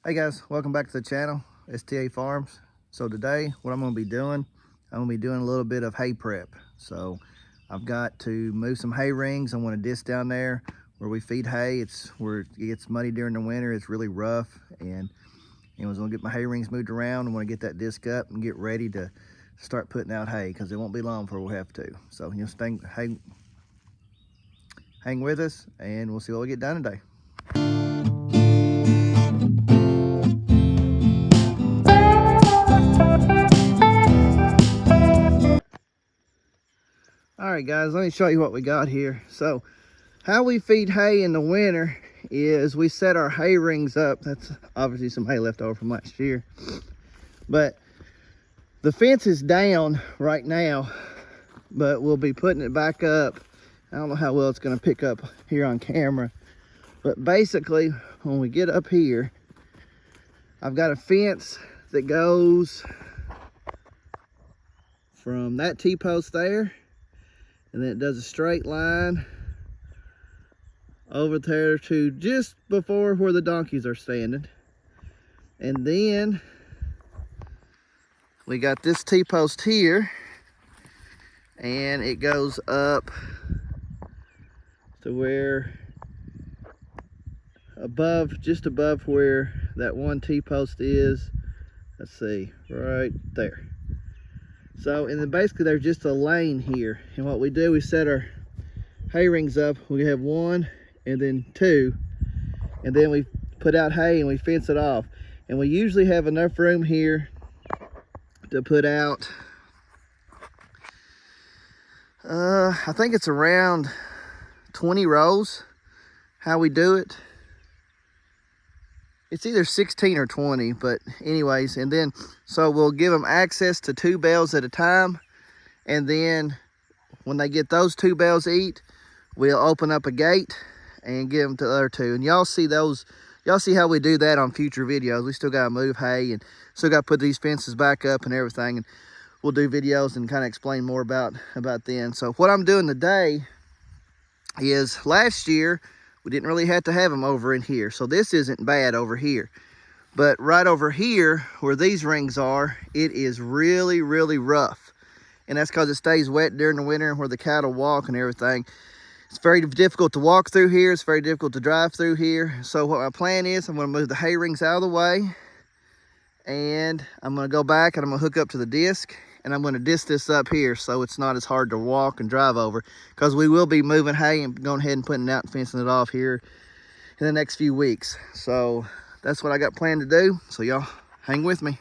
Hey guys, welcome back to the channel, STA Farms. So today, what I'm going to be doing, I'm going to be doing a little bit of hay prep. So I've got to move some hay rings. I want to disc down there where we feed hay. It's where it gets muddy during the winter. It's really rough, and I was going to get my hay rings moved around. I want to get that disc up and get ready to start putting out hay, because it won't be long before we'll have to. So hang with us, and we'll see what we get done today. All right guys, let me show you what we got here. So how we feed hay in the winter is we set our hay rings up. That's obviously some hay left over from last year, but the fence is down right now, but we'll be putting it back up. I don't know how well it's going to pick up here on camera, but basically when we get up here, I've got a fence that goes from that T-post there, and then it does a straight line over there to just before where the donkeys are standing. And then we got this T-post here, and it goes up to where just above where that one T-post is. Let's see, right there. So, and then basically there's just a lane here, and what we do, we set our hay rings up. We have one and then two, and then we put out hay and we fence it off. And we usually have enough room here to put out, I think it's around 20 rows, how we do it. It's either 16 or 20, but anyways, and then, so we'll give them access to 2 bales at a time. And then when they get those 2 bales eat, we'll open up a gate and give them to the other 2. And y'all see how we do that on future videos. We still gotta move hay and still gotta put these fences back up and everything. And we'll do videos and kind of explain more about then. So what I'm doing today is, last year, we didn't really have to have them over in here. So this isn't bad over here. But right over here, where these rings are, it is really, really rough. And that's because it stays wet during the winter and where the cattle walk and everything. It's very difficult to walk through here. It's very difficult to drive through here. So what my plan is, I'm gonna move the hay rings out of the way. And I'm gonna go back and I'm gonna hook up to the disc. And I'm gonna disc this up here so it's not as hard to walk and drive over, because we will be moving hay and going ahead and putting it out and fencing it off here in the next few weeks. So that's what I got planned to do. So y'all hang with me.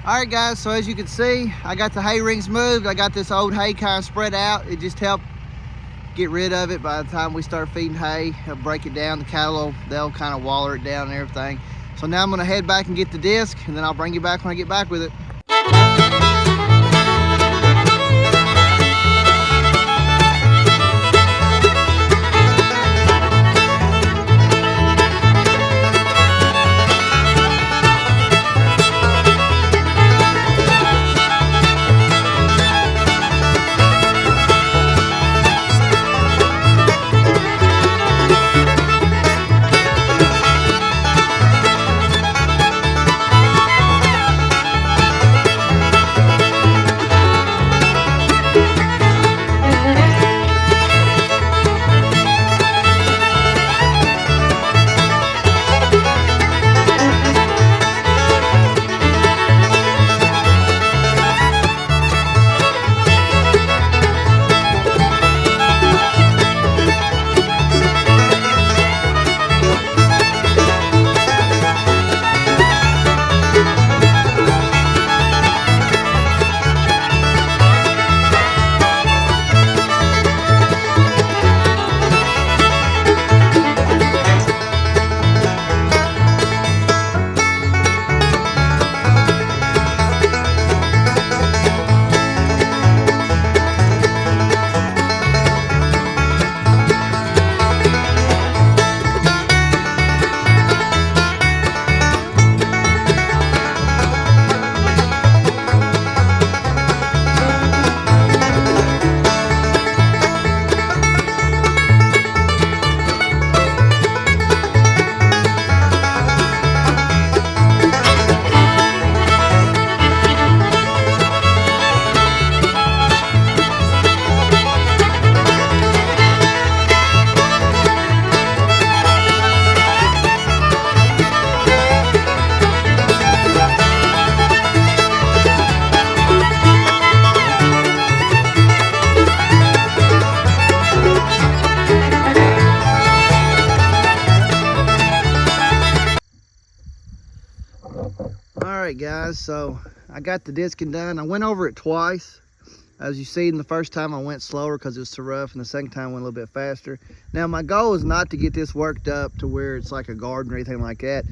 All right guys, so as you can see, I got the hay rings moved. I got this old hay kind of spread out. It just helped get rid of it. By the time we start feeding hay, he'll break it down. The cattle, they'll kind of waller it down and everything. So now I'm gonna head back and get the disc, and then I'll bring you back when I get back with it. Alright guys, so I got the disking done. I went over it twice. As you see, in the first time I went slower because it was so rough, and the second time I went a little bit faster. Now my goal is not to get this worked up to where it's like a garden or anything like that.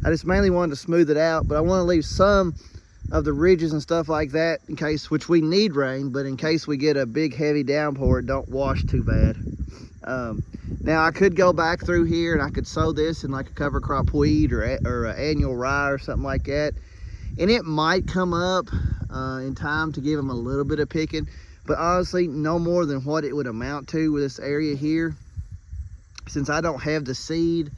I just mainly wanted to smooth it out, but I want to leave some of the ridges and stuff like that in case, which we need rain, but in case we get a big heavy downpour, it don't wash too bad. Now I could go back through here and I could sow this in like a cover crop wheat or an annual rye or something like that, and it might come up in time to give them a little bit of picking, but honestly no more than what it would amount to with this area here. Since I don't have the seed,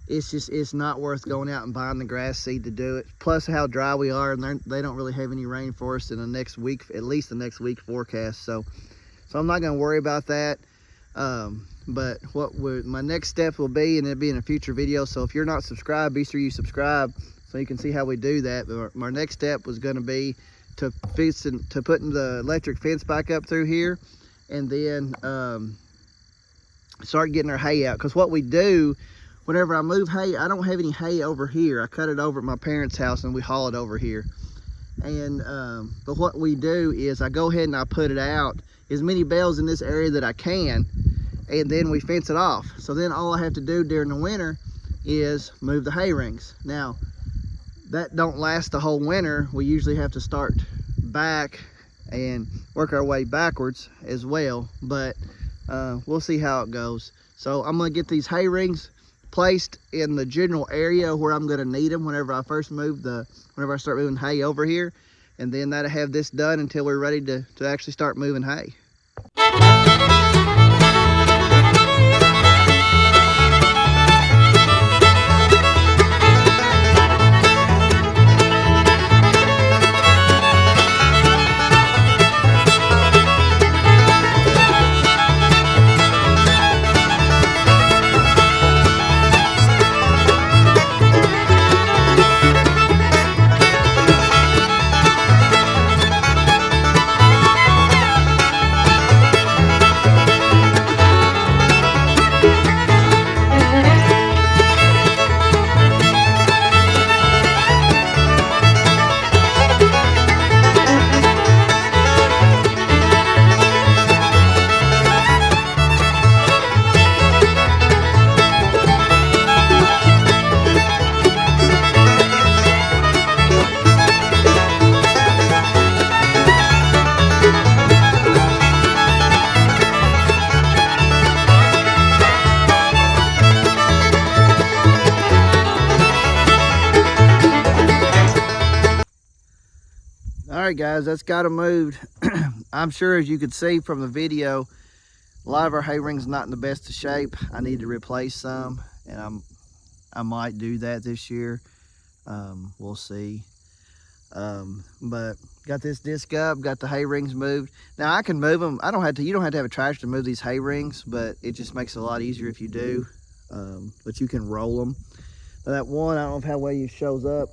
it's not worth going out and buying the grass seed to do it. Plus how dry we are, and they don't really have any rain for us in the next week, at least the next week forecast. So I'm not going to worry about that. But my next step will be, and it'll be in a future video, so if you're not subscribed, be sure you subscribe so you can see how we do that. But my next step was going to be to putting the electric fence back up through here, and then start getting our hay out. Because what we do whenever I move hay, I don't have any hay over here. I cut it over at my parents' house and we haul it over here. And but what we do is I go ahead and I put it out as many bales in this area that I can, and then we fence it off. So then all I have to do during the winter is move the hay rings. Now that don't last the whole winter. We usually have to start back and work our way backwards as well, but we'll see how it goes. So I'm gonna get these hay rings placed in the general area where I'm gonna need them whenever I start moving hay over here, and then that'll have this done until we're ready to actually start moving hay. right, guys, that's got them moved. I'm sure, as you could see from the video, a lot of our hay rings not in the best of shape. I need to replace some, and I might do that this year. We'll see. But got this disc up, got the hay rings moved. Now I can move them. You don't have to have a tractor to move these hay rings, but it just makes it a lot easier if you do. But you can roll them. Now that one, I don't know how well it shows up,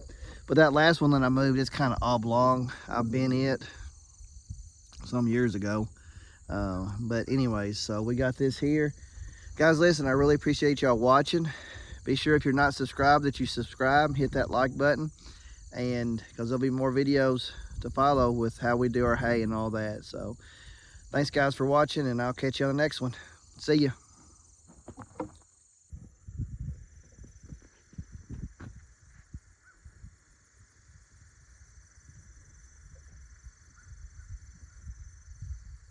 but that last one that I moved, it's kind of oblong. I've been it some years ago. But anyways, so we got this here. Guys, listen, I really appreciate y'all watching. Be sure, if you're not subscribed, that you subscribe, hit that like button, and because there'll be more videos to follow with how we do our hay and all that. So thanks, guys, for watching, and I'll catch you on the next one. See ya.